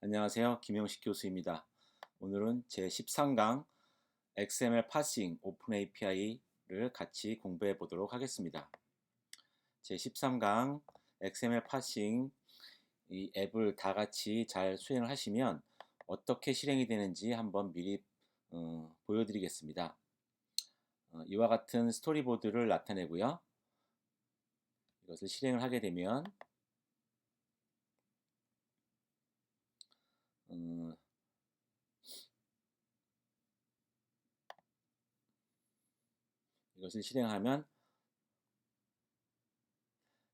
안녕하세요. 김영식 교수입니다. 오늘은 제13강 XML 파싱 오픈 API를 같이 공부해 보도록 하겠습니다. 제13강 XML 파싱 이 앱을 다 같이 잘 수행을 하시면 어떻게 실행이 되는지 한번 미리 보여드리겠습니다. 이와 같은 스토리보드를 나타내고요. 이것을 실행을 하게 되면 이것을 실행하면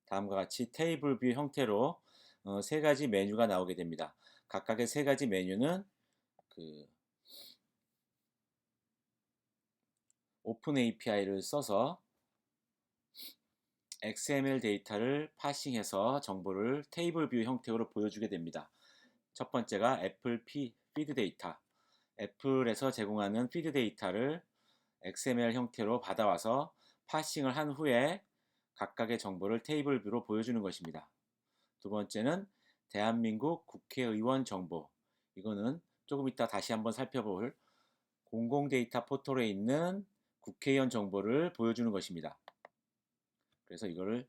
다음과 같이 테이블 뷰 형태로 세 가지 메뉴가 나오게 됩니다. 각각의 세 가지 메뉴는 그 오픈 API를 써서 XML 데이터를 파싱해서 정보를 테이블 뷰 형태로 보여주게 됩니다. 첫 번째가 애플 피드 데이터. 애플에서 제공하는 피드 데이터를 XML 형태로 받아와서 파싱을 한 후에 각각의 정보를 테이블 뷰로 보여주는 것입니다. 두 번째는 대한민국 국회의원 정보. 이거는 조금 이따 다시 한번 살펴볼 공공 데이터 포털에 있는 국회의원 정보를 보여주는 것입니다. 그래서 이거를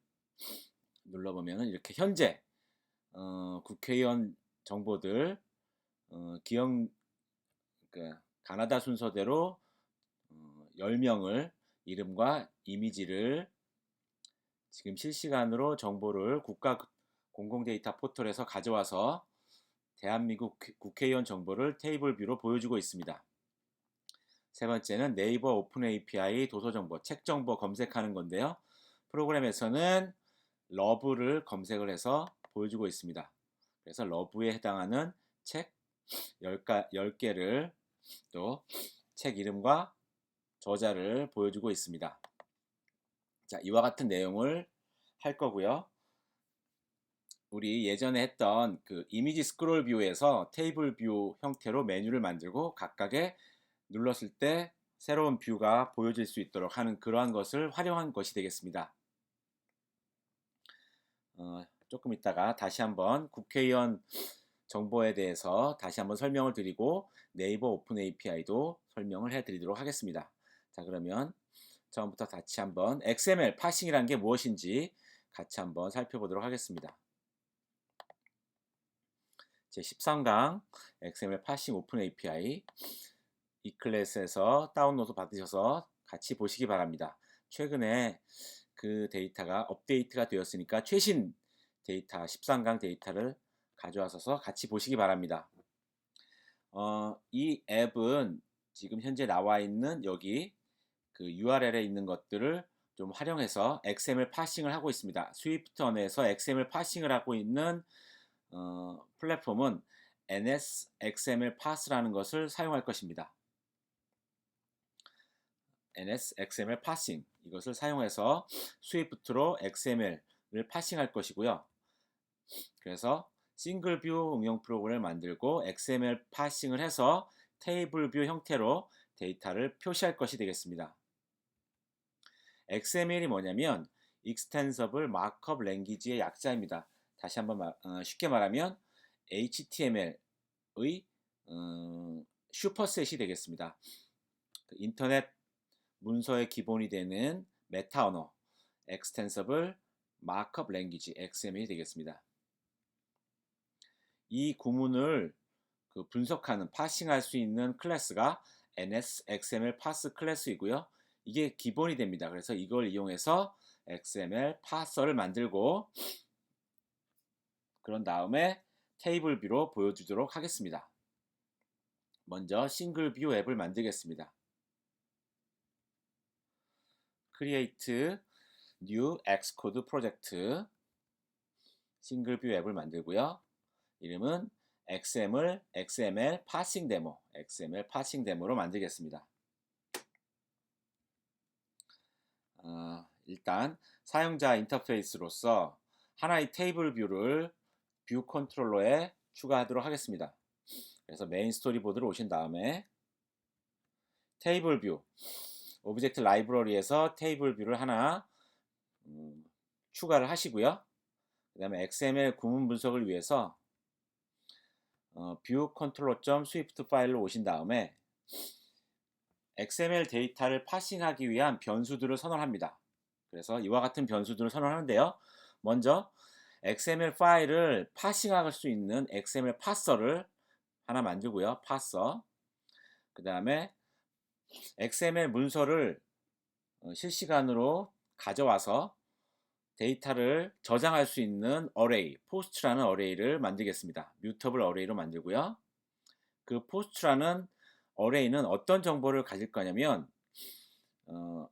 눌러보면 이렇게 현재 국회의원 정보들 기억 가나다 순서대로 10명을 이름과 이미지를 지금 실시간으로 정보를 국가 공공데이터 포털에서 가져와서 대한민국 국회의원 정보를 테이블 뷰로 보여주고 있습니다. 세 번째는 네이버 오픈 API 도서 정보, 책 정보 검색하는 건데요. 프로그램에서는 러브를 검색을 해서 보여주고 있습니다. 그래서 러브에 해당하는 책 10개를 또 책 이름과 저자를 보여주고 있습니다. 자, 이와 같은 내용을 할 거고요. 우리 예전에 했던 그 이미지 스크롤 뷰에서 테이블 뷰 형태로 메뉴를 만들고 각각의 눌렀을 때 새로운 뷰가 보여질 수 있도록 하는 그러한 것을 활용한 것이 되겠습니다. 조금 있다가 다시 한번 국회의원 정보에 대해서 다시 한번 설명을 드리고 네이버 오픈 API도 설명을 해드리도록 하겠습니다. 자, 그러면 처음부터 같이 한번 XML 파싱이라는 게 무엇인지 같이 한번 살펴보도록 하겠습니다. 제13강 XML 파싱 오픈 API 이클래스에서 다운로드 받으셔서 같이 보시기 바랍니다. 최근에 그 데이터가 업데이트가 되었으니까 최신 데이터 13강 데이터를 가져와서 같이 보시기 바랍니다. 이 앱은 지금 현재 나와 있는 여기 그 URL에 있는 것들을 좀 활용해서 XML 파싱을 하고 있습니다. 스위프트 안에서 XML 파싱을 하고 있는 플랫폼은 NS XML Pars라는 것을 사용할 것입니다. NS XML 파싱 이것을 사용해서 스위프트로 XML을 파싱할 것이고요. 그래서 싱글 뷰 응용 프로그램을 만들고 XML 파싱을 해서 테이블 뷰 형태로 데이터를 표시할 것이 되겠습니다. XML이 뭐냐면 Extensible Markup Language의 약자입니다. 다시 한번 쉽게 말하면 HTML의 슈퍼셋이 되겠습니다. 인터넷 문서의 기본이 되는 메타 언어 Extensible Markup Language XML이 되겠습니다. 이 구문을 분석하는 파싱할 수 있는 클래스가 NS XML Parse 클래스이고요. 이게 기본이 됩니다. 그래서 이걸 이용해서 XML 파서를 만들고 그런 다음에 테이블 뷰로 보여주도록 하겠습니다. 먼저 싱글 뷰 앱을 만들겠습니다. Create New Xcode Project 싱글 뷰 앱을 만들고요. 이름은 XML 파싱 데모, XML 파싱 데모로 만들겠습니다. 일단 사용자 인터페이스로서 하나의 테이블 뷰를 뷰 컨트롤러에 추가하도록 하겠습니다. 그래서 메인 스토리보드로 오신 다음에 테이블 뷰, 오브젝트 라이브러리에서 테이블 뷰를 하나 추가를 하시고요. 그 다음에 XML 구문 분석을 위해서 view controller.swift 파일로 오신 다음에 XML 데이터를 파싱하기 위한 변수들을 선언합니다. 그래서 이와 같은 변수들을 선언하는데요. 먼저 XML 파일을 파싱할 수 있는 XML 파서를 하나 만들고요. 파서. 그 다음에 XML 문서를 실시간으로 가져와서 데이터를 저장할 수 있는 어레이, 포스트라는 어레이를 만들겠습니다. 뮤터블 어레이로 만들고요. 그 포스트라는 어레이는 어떤 정보를 가질 거냐면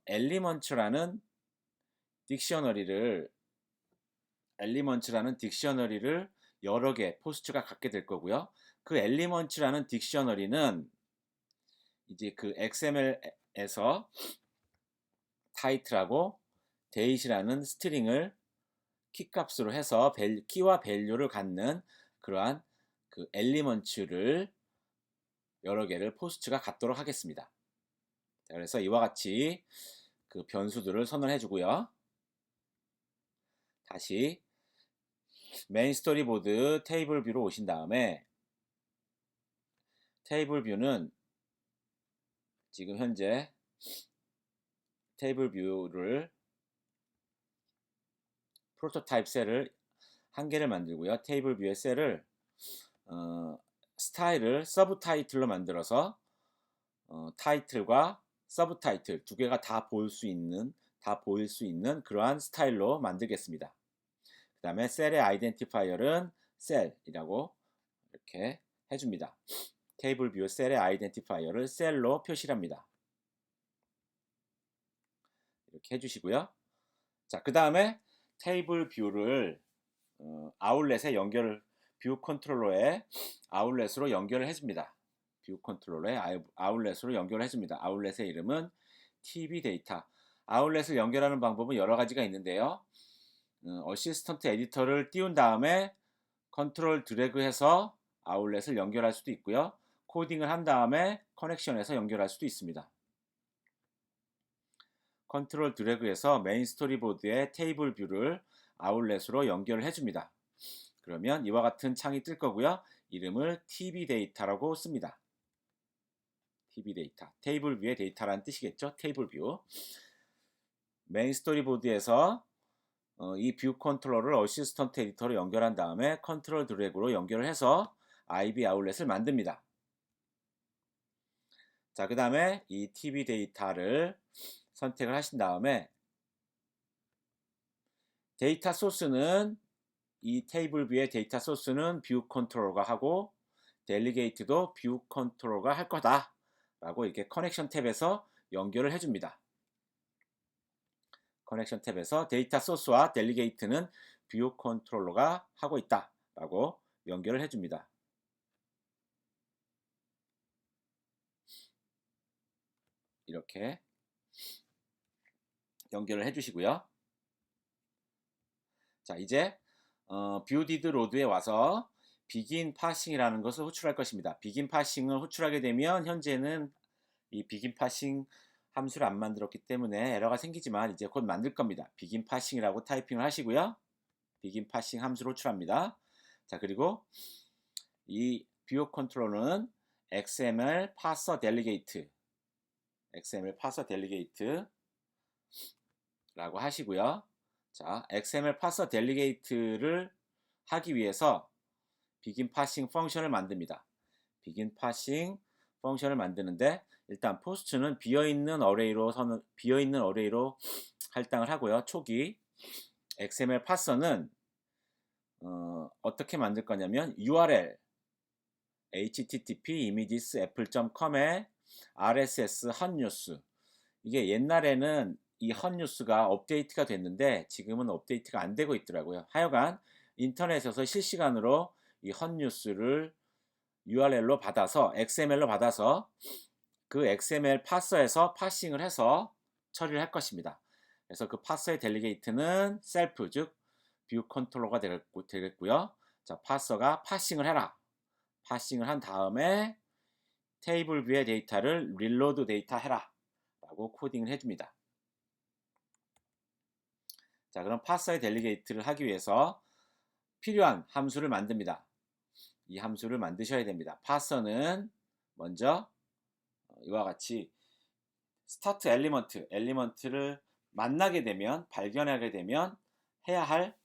엘리먼츠라는 딕셔너리를 여러 개 포스트가 갖게 될 거고요. 그 엘리먼츠라는 딕셔너리는 이제 그 XML에서 타이틀하고 데이시라는 스트링을 키값으로 해서 키와 밸류를 갖는 그러한 그 엘리먼츠를 여러 개를 포스트가 갖도록 하겠습니다. 그래서 이와 같이 그 변수들을 선언해 주고요. 다시 메인 스토리보드 테이블 뷰로 오신 다음에 테이블 뷰는 지금 현재 테이블 뷰를 프로토타입 셀을 한 개를 만들고요. 테이블 뷰의 셀을 스타일을 서브 타이틀로 만들어서 타이틀과 서브 타이틀 두 개가 다 보일 수 있는 그러한 스타일로 만들겠습니다. 그 다음에 셀의 아이덴티파이어는 셀이라고 이렇게 해줍니다. 테이블 뷰 셀의 아이덴티파이어를 셀로 표시를 합니다. 이렇게 해주시고요. 자, 그 다음에 테이블 뷰를 아울렛에 뷰 컨트롤러에 아울렛으로 연결을 해줍니다. 뷰 컨트롤러에 아울렛으로 연결을 해줍니다. 아울렛의 이름은 TV 데이터. 아울렛을 연결하는 방법은 여러 가지가 있는데요. 어시스턴트 에디터를 띄운 다음에 컨트롤 드래그해서 아울렛을 연결할 수도 있고요. 코딩을 한 다음에 커넥션해서 연결할 수도 있습니다. 컨트롤 드래그해서 메인 스토리보드의 테이블 뷰를 아울렛으로 연결을 해줍니다. 그러면 이와 같은 창이 뜰 거고요. 이름을 TV 데이터라고 씁니다. TV 데이터. 테이블 뷰의 데이터라는 뜻이겠죠. 테이블 뷰. 메인 스토리보드에서 이 뷰 컨트롤러를 어시스턴트 에디터로 연결한 다음에 컨트롤 드래그로 연결을 해서 IB 아울렛을 만듭니다. 자, 그 다음에 이 TV 데이터를 선택을 하신 다음에 데이터 소스는 이 테이블 뷰의 데이터 소스는 뷰 컨트롤러가 하고 델리게이트도 뷰 컨트롤러가 할 거다 라고 이렇게 커넥션 탭에서 연결을 해줍니다. 커넥션 탭에서 데이터 소스와 델리게이트는 뷰 컨트롤러가 하고 있다 라고 연결을 해줍니다. 이렇게 연결을 해주시고요. 자, 이제 뷰 디드 로드에 와서 비긴 파싱이라는 것을 호출할 것입니다. 비긴 파싱을 호출하게 되면 현재는 이 비긴 파싱 함수를 안 만들었기 때문에 에러가 생기지만 이제 곧 만들 겁니다. 비긴 파싱이라고 타이핑을 하시고요. 비긴 파싱 함수를 호출합니다. 자, 그리고 이 뷰 컨트롤러는 XML 파서 델리게이트 라고 하시고요. 자, XML 파서 델리게이트를 하기 위해서 비긴 파싱 펑션을 만듭니다. 비긴 파싱 펑션을 만드는데 일단 포스트는 비어있는 어레이로 할당을 하고요. 초기 XML 파서는 어떻게 만들 거냐면 URL http images apple.com에 RSS 핫뉴스 이게 옛날에는 이 핫뉴스가 업데이트가 됐는데 지금은 업데이트가 안 되고 있더라고요. 하여간 인터넷에서 실시간으로 이 핫뉴스를 URL로 받아서 XML로 받아서 그 XML 파서에서 파싱을 해서 처리를 할 것입니다. 그래서 그 파서의 델리게이트는 셀프 즉 뷰 컨트롤러가 되겠고요. 자, 파서가 파싱을 해라. 파싱을 한 다음에 테이블 뷰의 데이터를 릴로드 데이터 해라 라고 코딩을 해줍니다. 자, 그럼 파서의 델리게이트를 하기 위해서 필요한 함수를 만듭니다. 이 함수를 만드셔야 됩니다. 파서는 먼저 이와 같이 스타트 엘리먼트를 만나게 되면, 발견하게 되면 해야 할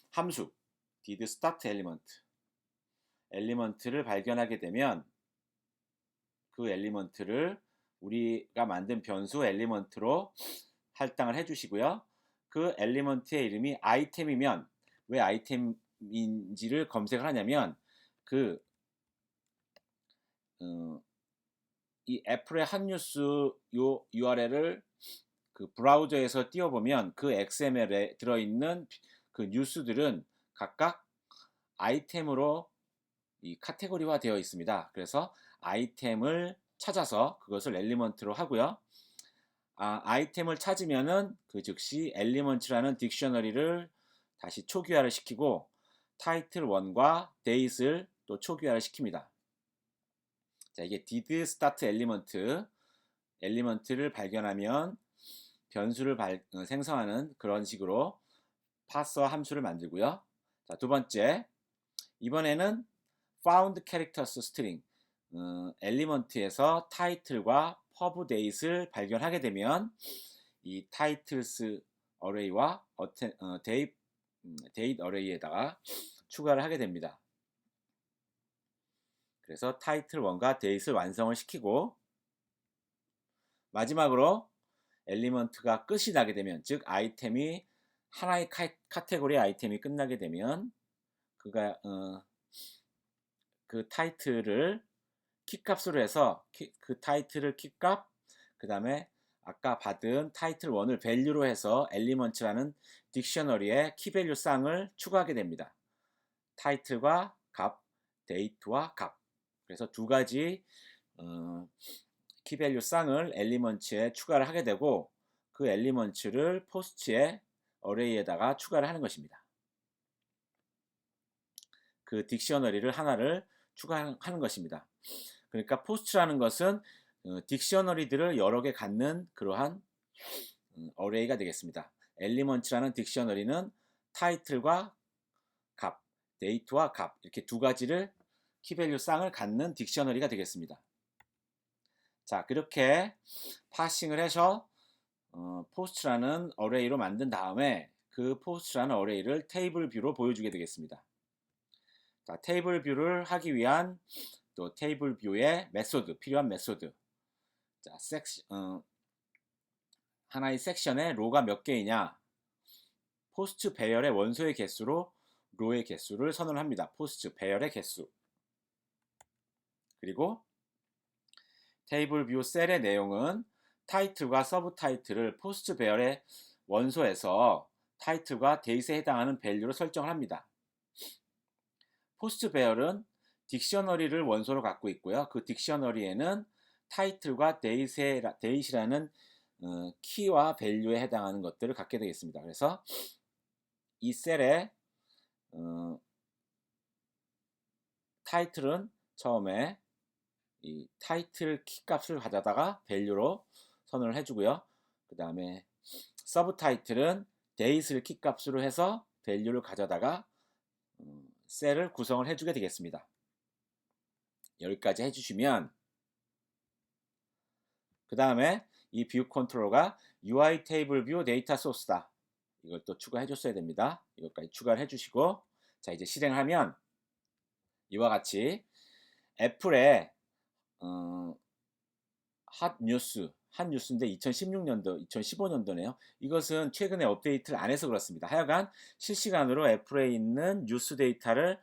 함수 did start 엘리먼트를 발견하게 되면 그 엘리먼트를 우리가 만든 변수 엘리먼트로 할당을 해주시고요. 그 엘리먼트의 이름이 아이템이면, 왜 아이템인지를 검색을 하냐면 이 애플의 핫뉴스 요 URL을 그 브라우저에서 띄워보면 그 XML에 들어있는 그 뉴스들은 각각 아이템으로 이 카테고리화 되어 있습니다. 그래서 아이템을 찾아서 그것을 엘리먼트로 하고요. 아이템을 찾으면은 그 즉시 엘리먼트라는 딕셔너리를 다시 초기화를 시키고 타이틀 1과 데이스를 또 초기화를 시킵니다. 자, 이게 did start 엘리먼트를 발견하면 변수를 생성하는 그런 식으로 파서 함수를 만들고요. 자, 두 번째, 이번에는 found characters string 엘리먼트에서 타이틀과 pub date를 발견하게 되면 이 titles array와 date array에다가 추가를 하게 됩니다. 그래서 타이틀 1과 date를 완성을 시키고 마지막으로 엘리먼트가 끝이 나게 되면, 즉 아이템이 하나의 카테고리 아이템이 끝나게 되면 그 타이틀을 키값으로 해서 그 타이틀을 키값, 그 다음에 아까 받은 타이틀 1을 밸류로 해서 엘리먼트라는 딕셔너리에 키밸류 쌍을 추가하게 됩니다. 타이틀과 값, 데이트와 값. 그래서 두 가지 키밸류 쌍을 엘리먼트에 추가를 하게 되고 그 엘리먼트를 포스트의 어레이에다가 추가를 하는 것입니다. 그 딕셔너리를 하나를 추가하는 것입니다. 그러니까 포스트라는 것은 딕셔너리들을 여러 개 갖는 그러한 어레이가 되겠습니다. 엘리먼트라는 딕셔너리는 타이틀과 값, 데이트와 값 이렇게 두 가지를 키밸류 쌍을 갖는 딕셔너리가 되겠습니다. 자, 그렇게 파싱을 해서 포스트라는 어레이로 만든 다음에 그 포스트라는 어레이를 테이블 뷰로 보여주게 되겠습니다. 자, 테이블 뷰를 하기 위한 또 테이블 뷰의 메소드, 필요한 메소드. 자, 하나의 섹션에 로가 몇 개이냐? 포스트 배열의 원소의 개수로 로의 개수를 선언합니다. 포스트 배열의 개수. 그리고 테이블 뷰 셀의 내용은 타이틀과 서브 타이틀을 포스트 배열의 원소에서 타이틀과 데이트에 해당하는 밸류로 설정을 합니다. 포스트 배열은 딕셔너리를 원소로 갖고 있고요. 그 딕셔너리에는 타이틀과 데이트라는 키와 밸류에 해당하는 것들을 갖게 되겠습니다. 그래서 이 셀의 타이틀은 처음에 이 타이틀 키 값을 가져다가 밸류로 선언을 해주고요. 그 다음에 서브 타이틀은 데이트를 키 값으로 해서 밸류를 가져다가 셀을 구성을 해주게 되겠습니다. 여기까지 해주시면 그 다음에 이 뷰 컨트롤러가 UI 테이블 뷰 데이터 소스다. 이걸 또 추가해 줬어야 됩니다. 이것까지 추가를 해주시고 자, 이제 실행하면 이와 같이 애플의 핫뉴스인데 2016년도, 2015년도네요. 이것은 최근에 업데이트를 안 해서 그렇습니다. 하여간 실시간으로 애플에 있는 뉴스 데이터를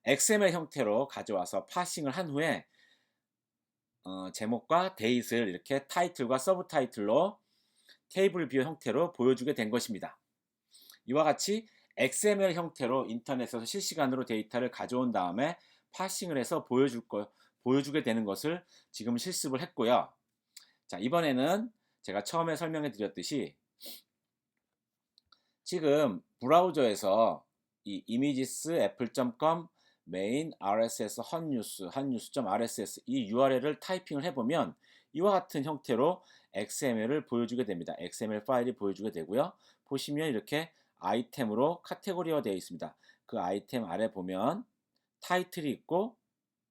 XML 형태로 가져와서 파싱을 한 후에 제목과 데이트를 이렇게 타이틀과 서브 타이틀로 테이블 뷰 형태로 보여주게 된 것입니다. 이와 같이 XML 형태로 인터넷에서 실시간으로 데이터를 가져온 다음에 파싱을 해서 보여주게 되는 것을 지금 실습을 했고요. 자, 이번에는 제가 처음에 설명해 드렸듯이 지금 브라우저에서 이 images apple.com main rss hotnews.rss 이 URL을 타이핑을 해보면 이와 같은 형태로 XML을 보여주게 됩니다. XML 파일이 보여주게 되고요. 보시면 이렇게 아이템으로 카테고리화 되어 있습니다. 그 아이템 아래 보면 타이틀이 있고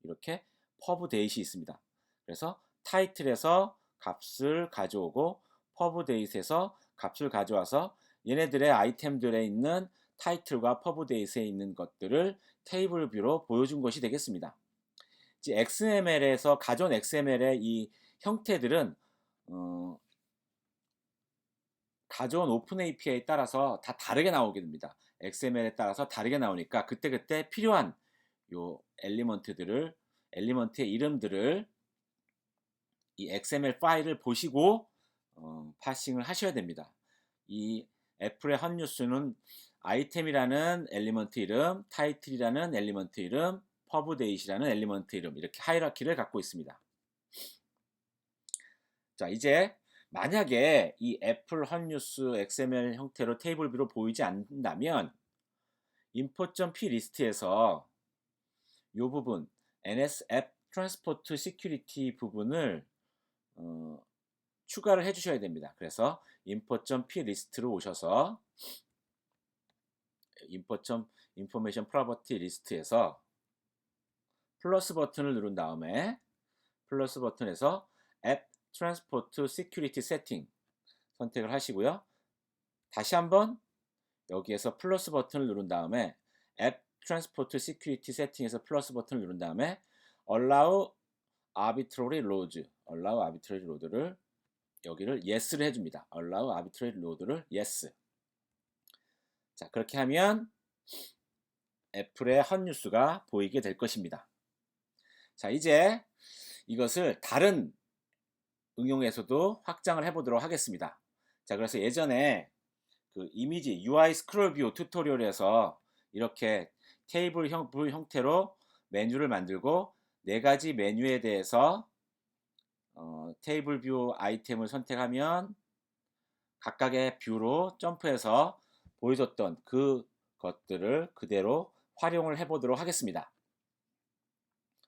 이렇게 pub date이 있습니다. 그래서 타이틀에서 값을 가져오고 pub date에서 값을 가져와서 얘네들의 아이템들에 있는 타이틀과 pub date에 있는 것들을 테이블 뷰로 보여준 것이 되겠습니다. 이제 XML에서 가전 XML의 이 형태들은 가져온 오픈 API에 따라서 다 다르게 나오게 됩니다. XML에 따라서 다르게 나오니까 그때그때 필요한 요 엘리먼트의 이름들을 이 XML 파일을 보시고 파싱을 하셔야 됩니다. 이 애플의 헛뉴스는 아이템이라는 엘리먼트 이름, 타이틀이라는 엘리먼트 이름, pub date이라는 엘리먼트 이름 이렇게 하이라키를 갖고 있습니다. 자, 이제 만약에 이 애플 헛뉴스 XML 형태로 테이블 뷰로 보이지 않는다면 import.p 리스트에서 이 부분 NS App Transport Security 부분을 추가를 해주셔야 됩니다. 그래서 import.p 리스트로 오셔서 import.information property 리스트에서 플러스 버튼을 누른 다음에 플러스 버튼에서 App Transport Security Setting 선택을 하시고요. 다시 한번 여기에서 플러스 버튼을 누른 다음에 App Transport Security Setting에서 플러스 버튼을 누른 다음에 Allow Arbitrary Load를 여기를 Yes를 해줍니다. Allow Arbitrary Load를 Yes. 자, 그렇게 하면 애플의 헛뉴스가 보이게 될 것입니다. 자, 이제 이것을 다른 응용에서도 확장을 해보도록 하겠습니다. 자, 그래서 예전에 그 이미지 UI 스크롤 뷰 튜토리얼에서 이렇게 테이블 형태로 메뉴를 만들고 4가지 메뉴에 대해서 테이블 뷰 아이템을 선택하면 각각의 뷰로 점프해서 보여줬던 그 것들을 그대로 활용을 해보도록 하겠습니다.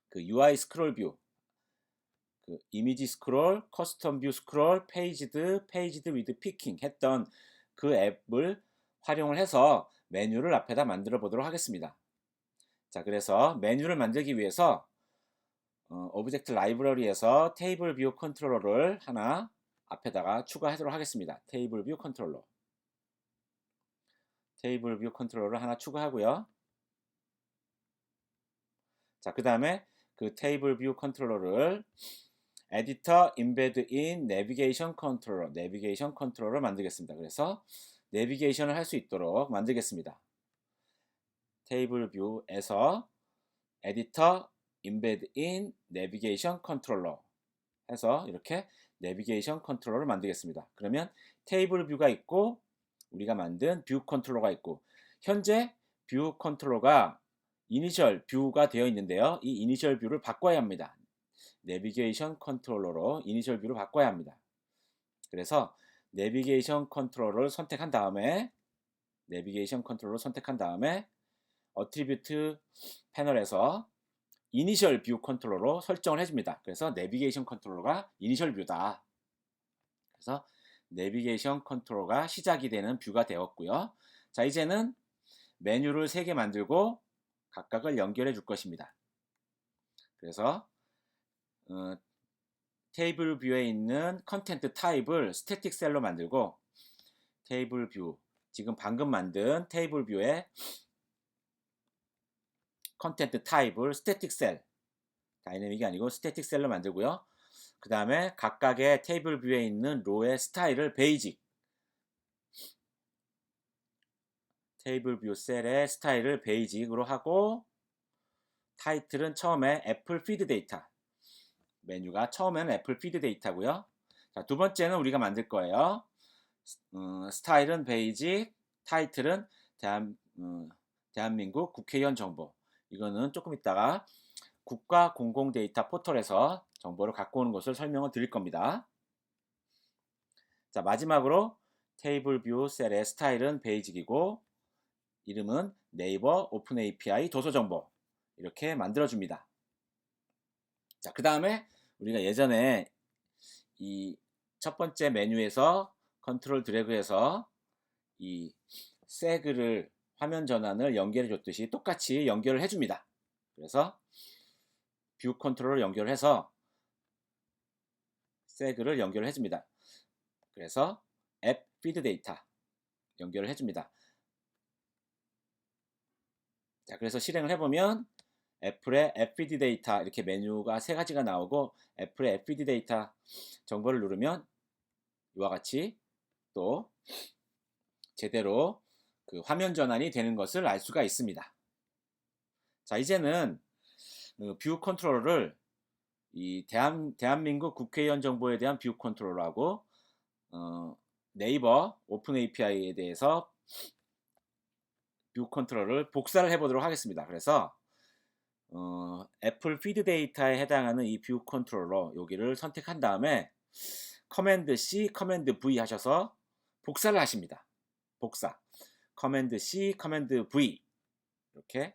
그 UI 스크롤 뷰, 그 이미지 스크롤, 커스텀 뷰 스크롤, 페이지드 위드 피킹 했던 그 앱을 활용을 해서 메뉴를 앞에다 만들어 보도록 하겠습니다. 자, 그래서 메뉴를 만들기 위해서 오브젝트 라이브러리에서 테이블 뷰 컨트롤러를 하나 앞에다가 추가하도록 하겠습니다. 테이블 뷰 컨트롤러를 하나 추가하고요. 자, 그 다음에 그 테이블 뷰 컨트롤러를 에디터 인베드 인 내비게이션 컨트롤러 만들겠습니다. 그래서 내비게이션을 할 수 있도록 만들겠습니다. 테이블 뷰에서 에디터 인베드 인 내비게이션 컨트롤러 해서 이렇게 내비게이션 컨트롤러를 만들겠습니다. 그러면 테이블 뷰가 있고 우리가 만든 뷰 컨트롤러가 있고 현재 뷰 컨트롤러가 이니셜 뷰가 되어 있는데요. 이 이니셜 뷰를 바꿔야 합니다. 내비게이션 컨트롤러로 이니셜 뷰를 바꿔야 합니다. 그래서 내비게이션 컨트롤러를 선택한 다음에 어트리뷰트 패널에서 이니셜 뷰 컨트롤러로 설정을 해줍니다. 그래서 내비게이션 컨트롤러가 이니셜 뷰다. 그래서 내비게이션 컨트롤러가 시작이 되는 뷰가 되었고요. 자, 이제는 메뉴를 3개 만들고 각각을 연결해 줄 것입니다. 그래서 테이블 뷰에 있는 컨텐트 타입을 스태틱 셀로 만들고 테이블 뷰, 지금 방금 만든 테이블 뷰에 컨텐트 타입을 스태틱 셀, 다이내믹이 아니고 스태틱 셀로 만들고요. 그 다음에 각각의 테이블 뷰에 있는 로의 스타일을 베이직, 테이블 뷰 셀의 스타일을 베이직으로 하고 타이틀은 처음에 애플 피드 데이터, 메뉴가 처음에는 애플 피드 데이터고요. 자, 두 번째는 우리가 만들 거예요. 스타일은 베이직, 타이틀은 대한민국 국회의원 정보. 이거는 조금 있다가 국가 공공 데이터 포털에서 정보를 갖고 오는 것을 설명을 드릴 겁니다. 자, 마지막으로 테이블 뷰 셀의 스타일은 베이직이고 이름은 네이버 오픈 API 도서 정보 이렇게 만들어 줍니다. 자, 그 다음에 우리가 예전에 이 첫 번째 메뉴에서 컨트롤 드래그해서 이 세그를 화면 전환을 연결해 줬듯이 똑같이 연결을 해줍니다. 그래서 뷰 컨트롤을 연결해서 세그를 연결해 줍니다. 그래서 앱 피드 데이터 연결을 해줍니다. 자, 그래서 실행을 해보면 애플의 앱 피드 데이터 이렇게 메뉴가 세 가지가 나오고 애플의 앱 피드 데이터 정보를 누르면 이와 같이 또 제대로 그 화면 전환이 되는 것을 알 수가 있습니다. 자, 이제는 뷰 컨트롤러를 이 대한민국 국회의원 정보에 대한 뷰 컨트롤러하고 네이버 오픈 API에 대해서 뷰 컨트롤을 복사를 해보도록 하겠습니다. 그래서 애플 피드 데이터에 해당하는 이 뷰 컨트롤러 여기를 선택한 다음에 커맨드 C, 커맨드 V 하셔서 복사를 하십니다. 복사. 커맨드 C, 커맨드 V 이렇게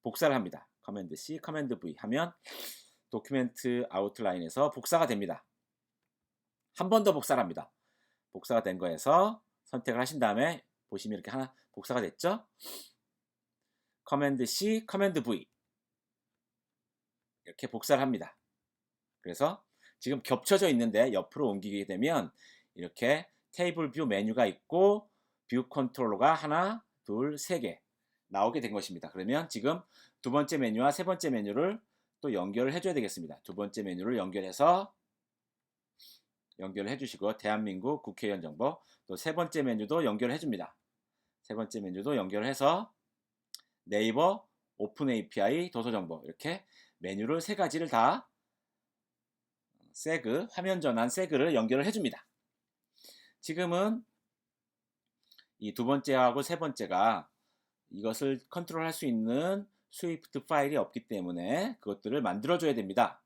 복사를 합니다. 커맨드 C, 커맨드 V 하면 도큐멘트 아웃라인에서 복사가 됩니다. 한 번 더 복사를 합니다. 복사가 된 거에서 선택을 하신 다음에 보시면 이렇게 하나 복사가 됐죠? 커맨드 C, 커맨드 V 이렇게 복사를 합니다. 그래서 지금 겹쳐져 있는데 옆으로 옮기게 되면 이렇게 테이블 뷰 메뉴가 있고 뷰 컨트롤러가 하나, 둘, 세 개 나오게 된 것입니다. 그러면 지금 두 번째 메뉴와 세 번째 메뉴를 또 연결을 해줘야 되겠습니다. 두 번째 메뉴를 연결해서 연결을 해주시고 대한민국 국회의원 정보 또 세 번째 메뉴도 연결해 줍니다. 세 번째 메뉴도 연결해서 네이버 오픈 API 도서정보 이렇게 메뉴를 세 가지를 다 세그 화면 전환 세그를 연결을 해줍니다. 지금은 이 두 번째하고 세 번째가 이것을 컨트롤할 수 있는 스위프트 파일이 없기 때문에 그것들을 만들어줘야 됩니다.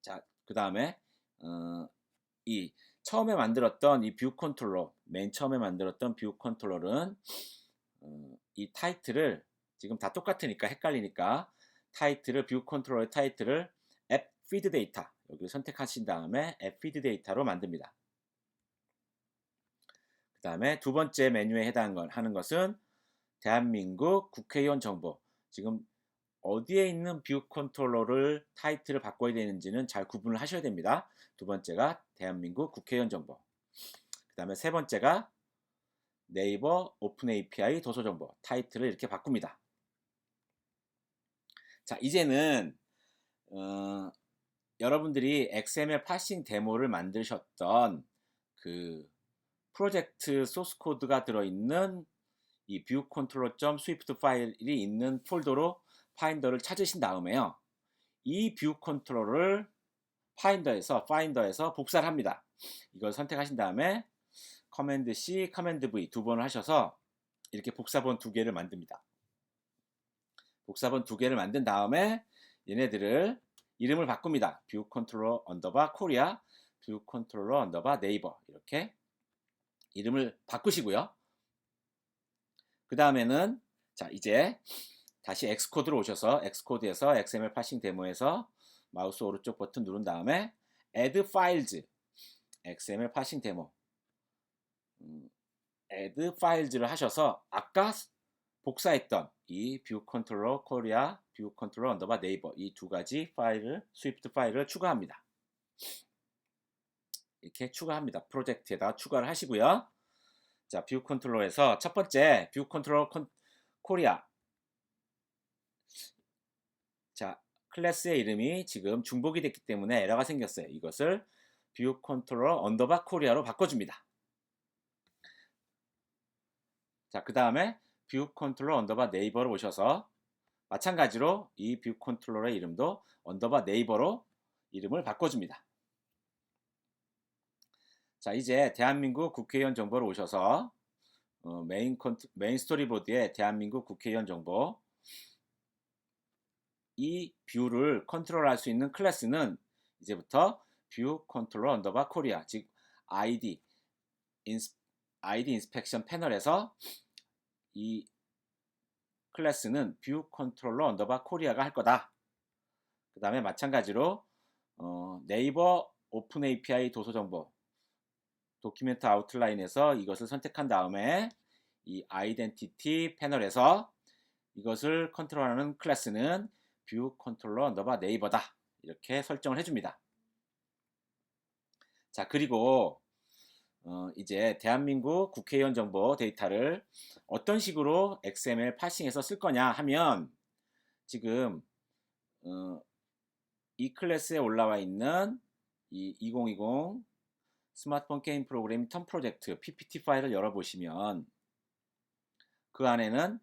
자, 그 다음에 이 처음에 만들었던 이 뷰 컨트롤러, 맨 처음에 만들었던 뷰 컨트롤러는 이 타이틀을 지금 다 똑같으니까 헷갈리니까 타이틀을 뷰 컨트롤러의 타이틀을 앱 피드 데이터 여기 선택하신 다음에 앱 피드 데이터로 만듭니다. 그 다음에 두 번째 메뉴에 해당하는 것은 대한민국 국회의원 정보 지금 어디에 있는 뷰 컨트롤러를 타이틀을 바꿔야 되는지는 잘 구분을 하셔야 됩니다. 두 번째가 대한민국 국회의원 정보 그 다음에 세 번째가 네이버 오픈 API 도서 정보 타이틀을 이렇게 바꿉니다. 자, 이제는 여러분들이 XML 파싱 데모를 만드셨던 그 프로젝트 소스 코드가 들어있는 이 뷰 컨트롤러.swift 파일이 있는 폴더로 파인더를 찾으신 다음에요. 이 뷰 컨트롤러를 파인더에서 복사를 합니다. 이걸 선택하신 다음에 커맨드 C, 커맨드 V 두 번을 하셔서 이렇게 복사본 두 개를 만듭니다. 복사본 두 개를 만든 다음에 얘네들을 이름을 바꿉니다. 뷰 컨트롤러 언더바 코리아, 뷰 컨트롤러 언더바 네이버 이렇게 이름을 바꾸시고요. 그 다음에는 자 이제 다시 엑스코드로 오셔서 엑스코드에서 XML 파싱 데모에서 마우스 오른쪽 버튼 누른 다음에 Add Files XML 파싱 데모 Add Files를 하셔서 아까 복사했던 이 뷰 컨트롤러 코리아, 뷰 컨트롤러 언더바 네이버 이 두 가지 파일을 스위프트 파일을 추가합니다. 이렇게 추가합니다. 프로젝트에다 추가를 하시고요. 자, 뷰 컨트롤러에서 첫 번째 뷰 컨트롤러 코리아 자, 클래스의 이름이 지금 중복이 됐기 때문에 에러가 생겼어요. 이것을 뷰 컨트롤러 언더바 코리아로 바꿔줍니다. 자, 그 다음에 뷰 컨트롤러 언더바 네이버로 오셔서 마찬가지로 이 뷰 컨트롤러의 이름도 언더바 네이버로 이름을 바꿔줍니다. 자, 이제 대한민국 국회의원 정보로 오셔서 메인 스토리보드에 대한민국 국회의원 정보 이 뷰를 컨트롤할 수 있는 클래스는 이제부터 뷰 컨트롤러 언더바 코리아 즉 ID 인스펙션 패널에서 이 클래스는 뷰 컨트롤러 언더바 코리아가 할 거다. 그 다음에 마찬가지로 네이버 오픈 API 도서 정보 도큐멘트 아웃라인에서 이것을 선택한 다음에 이 아이덴티티 패널에서 이것을 컨트롤하는 클래스는 뷰 컨트롤러 언더바 네이버다. 이렇게 설정을 해줍니다. 자, 그리고 이제 대한민국 국회의원 정보 데이터를 어떤 식으로 XML 파싱해서 쓸 거냐 하면 지금 이 클래스에 올라와 있는 이 2020 스마트폰 게임 프로그램 턴 프로젝트 PPT 파일을 열어보시면 그 안에는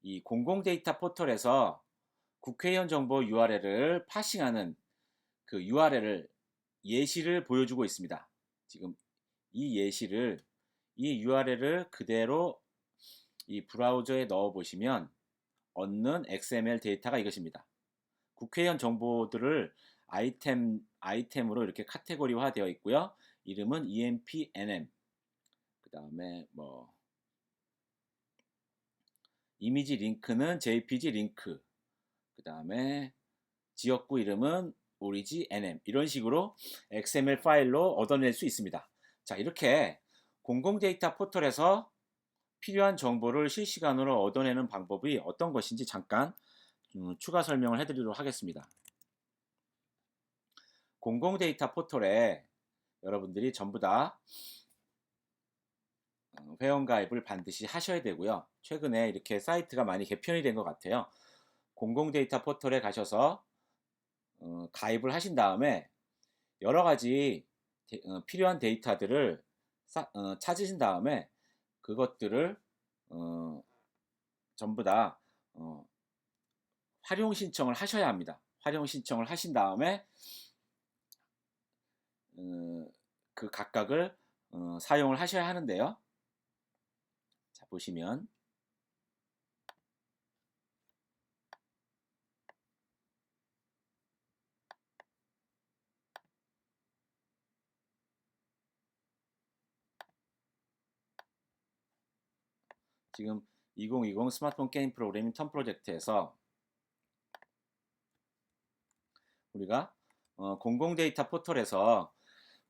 이 공공 데이터 포털에서 국회의원 정보 URL을 파싱하는 그 URL을 예시를 보여주고 있습니다. 지금 이 예시를 이 URL을 그대로 이 브라우저에 넣어 보시면 얻는 XML 데이터가 이것입니다. 국회의원 정보들을 아이템으로 이렇게 카테고리화 되어 있고요. 이름은 EMP-NM. 그 다음에 뭐 이미지 링크는 JPG 링크. 그 다음에 지역구 이름은 오리지 NM. 이런 식으로 XML 파일로 얻어낼 수 있습니다. 자, 이렇게 공공 데이터 포털에서 필요한 정보를 실시간으로 얻어내는 방법이 어떤 것인지 잠깐 추가 설명을 해드리도록 하겠습니다. 공공 데이터 포털에 여러분들이 전부 다 회원가입을 반드시 하셔야 되고요. 최근에 이렇게 사이트가 많이 개편이 된 것 같아요. 공공 데이터 포털에 가셔서 가입을 하신 다음에 여러 가지 필요한 데이터들을 찾으신 다음에 그것들을 전부 다 활용 신청을 하셔야 합니다. 활용 신청을 하신 다음에 그 각각을 사용을 하셔야 하는데요. 자, 보시면 지금 2020 스마트폰 게임 프로그래밍 턴 프로젝트에서 우리가 공공 데이터 포털에서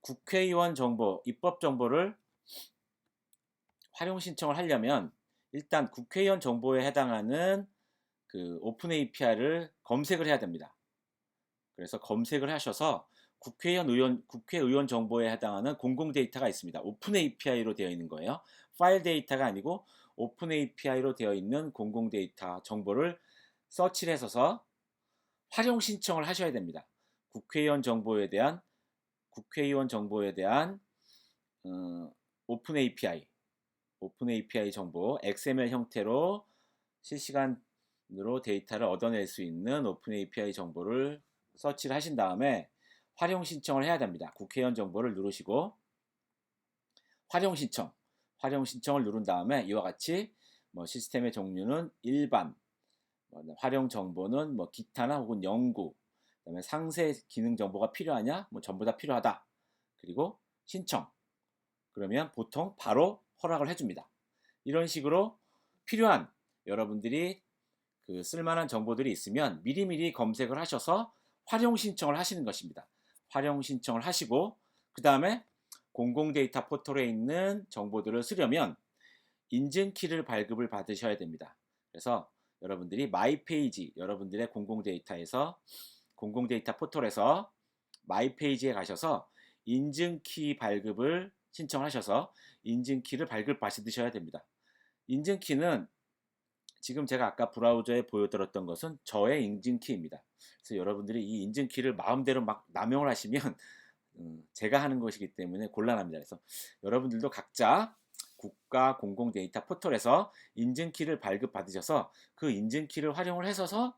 국회의원 정보, 입법 정보를 활용 신청을 하려면 일단 국회의원 정보에 해당하는 그 오픈 API를 검색을 해야 됩니다. 그래서 검색을 하셔서 국회의원 정보에 해당하는 공공 데이터가 있습니다. 오픈 API로 되어 있는 거예요. 파일 데이터가 아니고 오픈 API로 되어 있는 공공 데이터 정보를 서치를 해서 활용 신청을 하셔야 됩니다. 국회의원 정보에 대한 오픈 API 정보 XML 형태로 실시간으로 데이터를 얻어낼 수 있는 오픈 API 정보를 서치를 하신 다음에 활용 신청을 해야 됩니다. 국회의원 정보를 누르시고 활용 신청을 누른 다음에 이와 같이 뭐 시스템의 종류는 일반, 활용 정보는 뭐 기타나 혹은 연구, 그다음에 상세 기능 정보가 필요하냐? 뭐 전부 다 필요하다. 그리고 신청. 그러면 보통 바로 허락을 해줍니다. 이런 식으로 필요한 여러분들이 그 쓸만한 정보들이 있으면 미리미리 검색을 하셔서 활용 신청을 하시는 것입니다. 활용 신청을 하시고 그 다음에 공공 데이터 포털에 있는 정보들을 쓰려면 인증키를 발급을 받으셔야 됩니다. 그래서 여러분들이 마이페이지, 여러분들의 공공 데이터 포털에서 마이페이지에 가셔서 인증키 발급을 신청하셔서 인증키를 발급받으셔야 됩니다. 인증키는 지금 제가 아까 브라우저에 보여드렸던 것은 저의 인증키입니다. 그래서 여러분들이 이 인증키를 마음대로 막 남용을 하시면 제가 하는 것이기 때문에 곤란합니다. 그래서 여러분들도 각자 국가 공공 데이터 포털에서 인증키를 발급받으셔서 그 인증키를 활용을 해서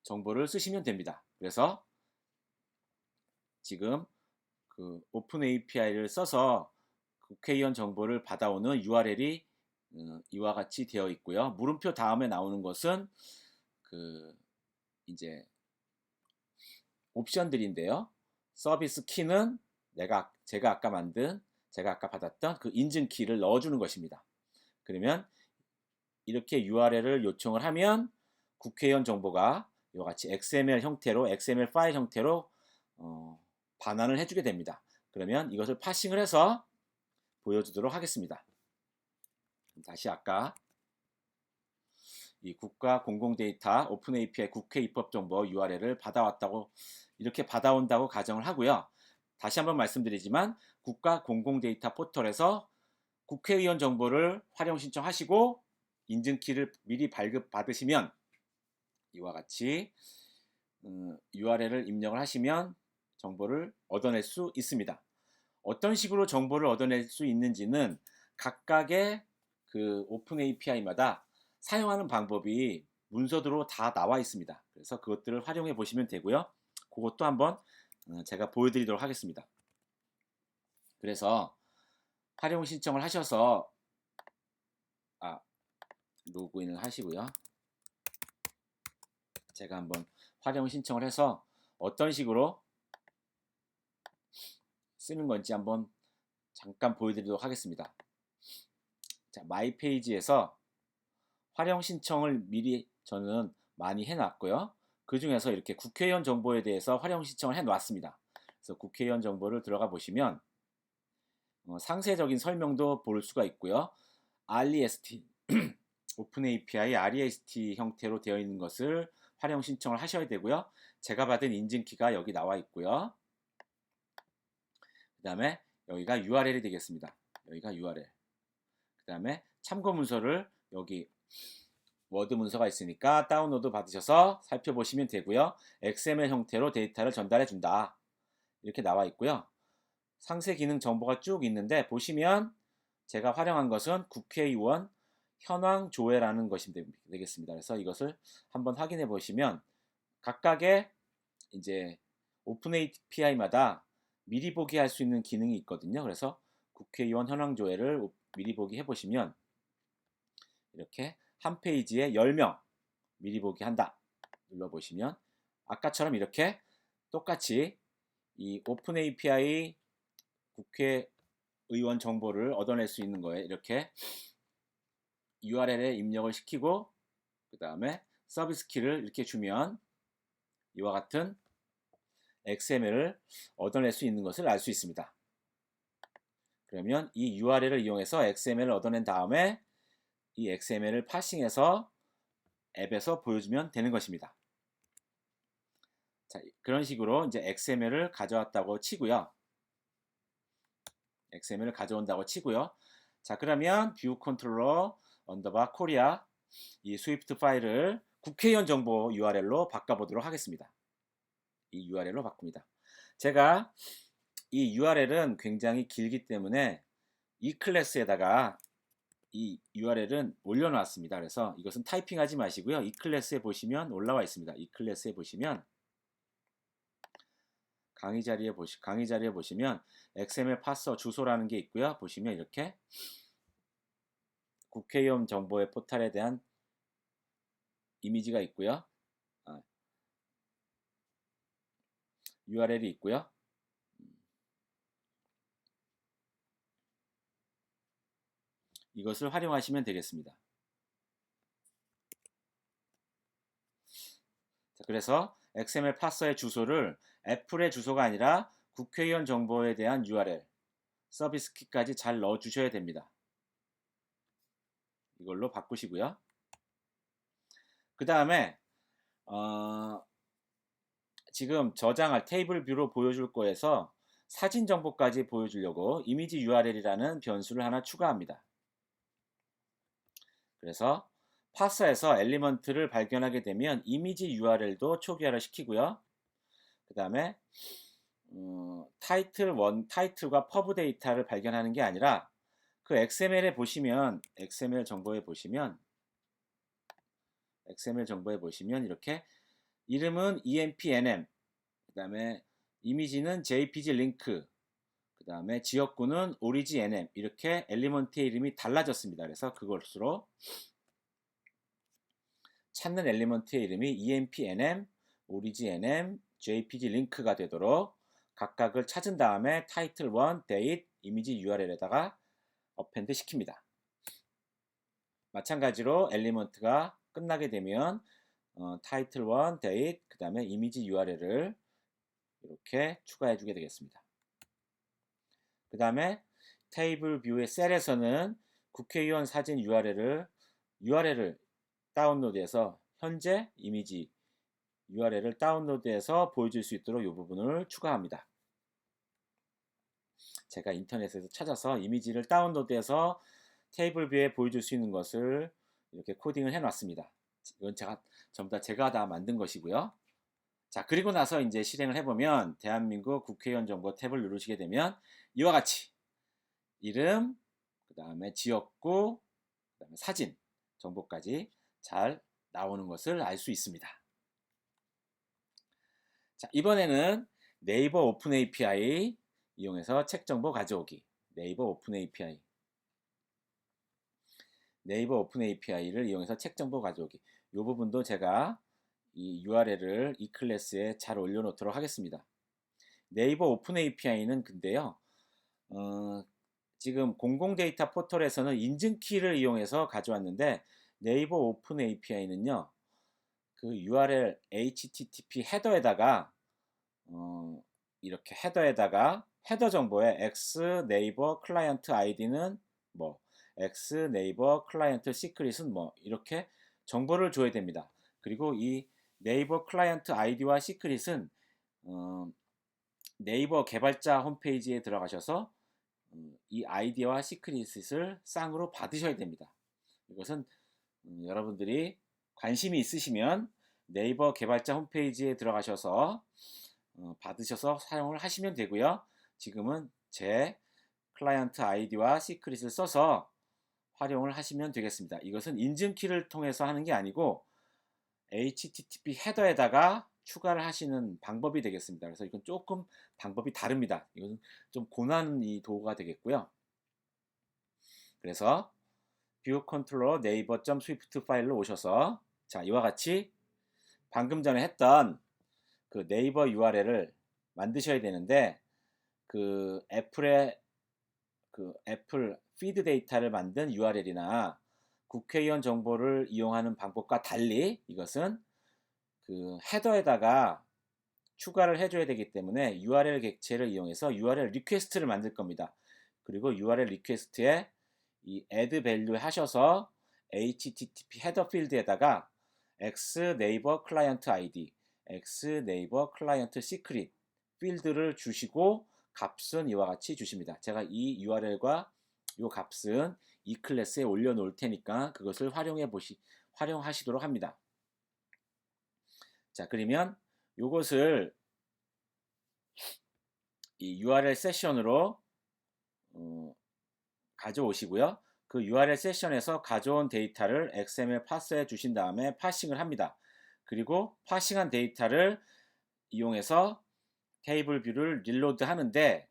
정보를 쓰시면 됩니다. 그래서 지금 그 오픈 API를 써서 국회의원 정보를 받아오는 URL이 이와 같이 되어 있고요. 물음표 다음에 나오는 것은 그 이제 옵션들인데요. 서비스 키는 제가 아까 받았던 그 인증 키를 넣어주는 것입니다. 그러면 이렇게 URL을 요청을 하면 국회의원 정보가 이와 같이 XML 파일 형태로 반환을 해주게 됩니다. 그러면 이것을 파싱을 해서 보여주도록 하겠습니다. 다시 아까 이 국가 공공 데이터 오픈 API 국회 입법 정보 URL을 받아왔다고 이렇게 받아온다고 가정을 하고요. 다시 한번 말씀드리지만 국가 공공 데이터 포털에서 국회의원 정보를 활용 신청하시고 인증키를 미리 발급 받으시면 이와 같이 URL을 입력을 하시면 정보를 얻어낼 수 있습니다. 어떤 식으로 정보를 얻어낼 수 있는지는 각각의 그 오픈 API마다 사용하는 방법이 문서로 다 나와 있습니다. 그래서 그것들을 활용해 보시면 되고요. 그것도 한번 제가 보여드리도록 하겠습니다. 그래서 활용 신청을 하셔서 로그인을 하시고요. 제가 한번 활용 신청을 해서 어떤 식으로 쓰는 건지 한번 잠깐 보여드리도록 하겠습니다. 자, 마이 페이지에서 활용 신청을 미리 저는 많이 해놨고요. 그 중에서 이렇게 국회의원 정보에 대해서 활용 신청을 해놨습니다. 그래서 국회의원 정보를 들어가 보시면 상세적인 설명도 볼 수가 있고요. REST 오픈 API REST 형태로 되어 있는 것을 활용 신청을 하셔야 되고요. 제가 받은 인증키가 여기 나와 있고요. 그 다음에 여기가 URL이 되겠습니다. 여기가 URL. 그 다음에 참고 문서를 여기 워드 문서가 있으니까 다운로드 받으셔서 살펴보시면 되고요. XML 형태로 데이터를 전달해 준다. 이렇게 나와 있고요. 상세 기능 정보가 쭉 있는데 보시면 제가 활용한 것은 국회의원 현황 조회라는 것이 되겠습니다. 그래서 이것을 한번 확인해 보시면 각각의 이제 오픈 API마다 미리 보기 할 수 있는 기능이 있거든요. 그래서 국회의원 현황 조회를 미리 보기 해 보시면 이렇게 한 페이지에 10명 미리 보기 한다 눌러보시면 아까처럼 이렇게 똑같이 이 오픈 API 국회의원 정보를 얻어낼 수 있는 거예요. 이렇게 URL에 입력을 시키고 그 다음에 서비스 키를 이렇게 주면 이와 같은 XML을 얻어낼 수 있는 것을 알 수 있습니다. 그러면 이 URL을 이용해서 XML을 얻어낸 다음에 이 XML을 파싱해서 앱에서 보여주면 되는 것입니다. 자, 그런 식으로 이제 XML을 가져왔다고 치고요. XML을 가져온다고 치고요. 자, 그러면 뷰 컨트롤러 언더바 코리아 이 스위프트 파일을 국회의원 정보 URL로 바꿔보도록 하겠습니다. 이 URL로 바꿉니다. 제가 이 URL은 굉장히 길기 때문에 이 클래스에다가 이 URL은 올려놨습니다. 그래서 이것은 타이핑하지 마시고요. 이 클래스에 보시면 올라와 있습니다. 이 클래스에 보시면 강의 자리에 보시면 XML 파서 주소라는 게 있고요. 보시면 이렇게 국회의원 정보의 포탈에 대한 이미지가 있고요. URL이 있고요. 이것을 활용하시면 되겠습니다. 자, 그래서 XML 파서의 주소를 애플의 주소가 아니라 국회의원 정보에 대한 URL 서비스 키까지 잘 넣어 주셔야 됩니다. 이걸로 바꾸시고요. 그 다음에 지금 저장할 테이블 뷰로 보여줄 거에서 사진 정보까지 보여주려고 이미지 URL이라는 변수를 하나 추가합니다. 그래서 파서에서 엘리먼트를 발견하게 되면 이미지 URL도 초기화를 시키고요. 그 다음에 타이틀과 퍼브 데이터를 발견하는 게 아니라 그 XML 정보에 보시면 이렇게 이름은 EMP-NM, 그 다음에 이미지는 JPG 링크, 그 다음에 지역구는 origin-NM 이렇게 엘리먼트의 이름이 달라졌습니다. 그래서 그것으로 찾는 엘리먼트의 이름이 EMP-NM, origin-NM, JPG 링크가 되도록 각각을 찾은 다음에 타이틀 1, date, 이미지 URL에다가 어펜드 시킵니다. 마찬가지로 엘리먼트가 끝나게 되면 타이틀 1, date, 그 다음에 이미지 URL을 이렇게 추가해 주게 되겠습니다. 그 다음에 테이블 뷰의 셀에서는 국회의원 사진 URL을 다운로드해서 현재 이미지 URL을 다운로드해서 보여줄 수 있도록 이 부분을 추가합니다. 제가 인터넷에서 찾아서 이미지를 다운로드해서 테이블 뷰에 보여줄 수 있는 것을 이렇게 코딩을 해놨습니다. 이건 전부 다 제가 다 만든 것이고요. 자, 그리고 나서 이제 실행을 해보면 대한민국 국회의원 정보 탭을 누르시게 되면 이와 같이 이름, 그 다음에 지역구, 그 다음에 사진 정보까지 잘 나오는 것을 알 수 있습니다. 자, 이번에는 네이버 오픈 API 이용해서 책 정보 가져오기. 네이버 오픈 API를 이용해서 책 정보 가져오기. 이 부분도 제가 이 URL을 이 클래스에 잘 올려놓도록 하겠습니다. 네이버 오픈 API는 근데요, 지금 공공 데이터 포털에서는 인증키를 이용해서 가져왔는데 네이버 오픈 API는요, 그 URL HTTP 헤더에다가 이렇게 헤더 정보에 X 네이버 클라이언트 아이디는 뭐 X 네이버 클라이언트 시크릿은 뭐 이렇게 정보를 줘야 됩니다. 그리고 이 네이버 클라이언트 아이디와 시크릿은 네이버 개발자 홈페이지에 들어가셔서 이 아이디와 시크릿을 쌍으로 받으셔야 됩니다. 이것은 여러분들이 관심이 있으시면 네이버 개발자 홈페이지에 들어가셔서 받으셔서 사용을 하시면 되고요. 지금은 제 클라이언트 아이디와 시크릿을 써서 활용을 하시면 되겠습니다. 이것은 인증키를 통해서 하는 게 아니고 HTTP 헤더에다가 추가를 하시는 방법이 되겠습니다. 그래서 이건 조금 방법이 다릅니다. 이건 좀 고난이 도구가 되겠고요. 그래서 뷰 컨트롤러 네이버.swift 파일로 오셔서 자, 이와 같이 방금 전에 했던 그 네이버 URL을 만드셔야 되는데 그 애플 피드 데이터를 만든 URL이나 국회의원 정보를 이용하는 방법과 달리 이것은 그 헤더에다가 추가를 해줘야 되기 때문에 URL 객체를 이용해서 URL 리퀘스트를 만들 겁니다. 그리고 URL 리퀘스트에 이 add value 하셔서 HTTP 헤더 필드에다가 X 네이버 클라이언트 ID, X 네이버 클라이언트 시크릿 필드를 주시고 값은 이와 같이 주십니다. 제가 이 URL과 이 값은 이 클래스에 올려놓을 테니까 그것을 활용하시도록 합니다. 자, 그러면 이것을 이 URL 세션으로 가져오시고요. 그 URL 세션에서 가져온 데이터를 XML 파스에 주신 다음에 파싱을 합니다. 그리고 파싱한 데이터를 이용해서 테이블 뷰를 릴로드 하는데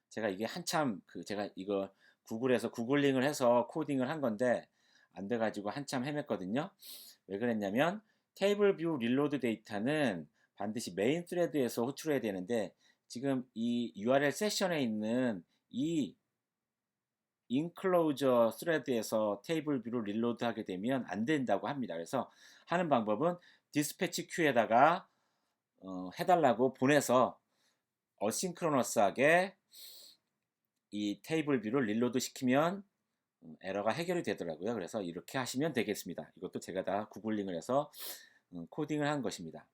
제가 이게 한참 제가 이거 구글에서 구글링을 해서 코딩을 한 건데 안 돼가지고 한참 헤맸거든요. 왜 그랬냐면 테이블 뷰 릴로드 데이터는 반드시 메인 스레드에서 호출해야 되는데 지금 이 URL 세션에 있는 이 인클로저 스레드에서 테이블 뷰를 릴로드 하게 되면 안 된다고 합니다. 그래서 하는 방법은 디스패치 큐에다가 해달라고 보내서 어싱크로너스하게 이 테이블 뷰를 릴로드 시키면 에러가 해결이 되더라고요. 그래서 이렇게 하시면 되겠습니다. 이것도 제가 다 구글링을 해서 코딩을 한 것입니다.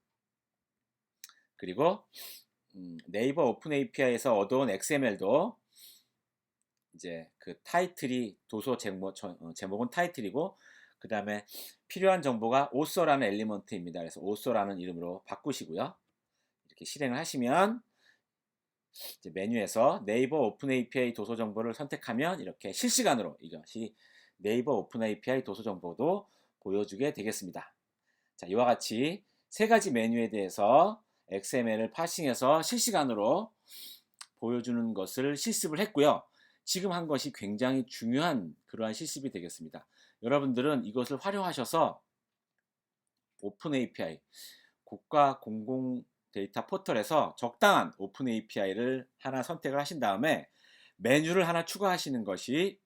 그리고 네이버 오픈 API에서 얻어온 XML도 이제 그 타이틀이 도서 제목은 타이틀이고 그 다음에 필요한 정보가 오서라는 엘리먼트입니다. 그래서 오서라는 이름으로 바꾸시고요. 이렇게 실행을 하시면 이제 메뉴에서 네이버 오픈 API 도서 정보를 선택하면 이렇게 실시간으로 이것이 네이버 오픈 API 도서 정보도 보여주게 되겠습니다. 자, 이와 같이 세 가지 메뉴에 대해서 XML을 파싱해서 실시간으로 보여주는 것을 실습을 했고요. 지금 한 것이 굉장히 중요한 그러한 실습이 되겠습니다. 여러분들은 이것을 활용하셔서 오픈 API, 국가 공공 데이터 포털에서 적당한 오픈 API를 하나 선택을 하신 다음에 메뉴를 하나 추가하시는 것이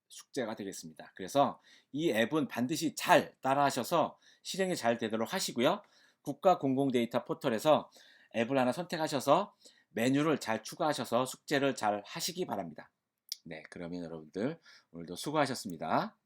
숙제가 되겠습니다. 그래서 이 앱은 반드시 잘 따라하셔서 실행이 잘 되도록 하시고요. 국가 공공 데이터 포털에서 앱을 하나 선택하셔서 메뉴를 잘 추가하셔서 숙제를 잘 하시기 바랍니다. 네, 그러면 여러분들 오늘도 수고하셨습니다.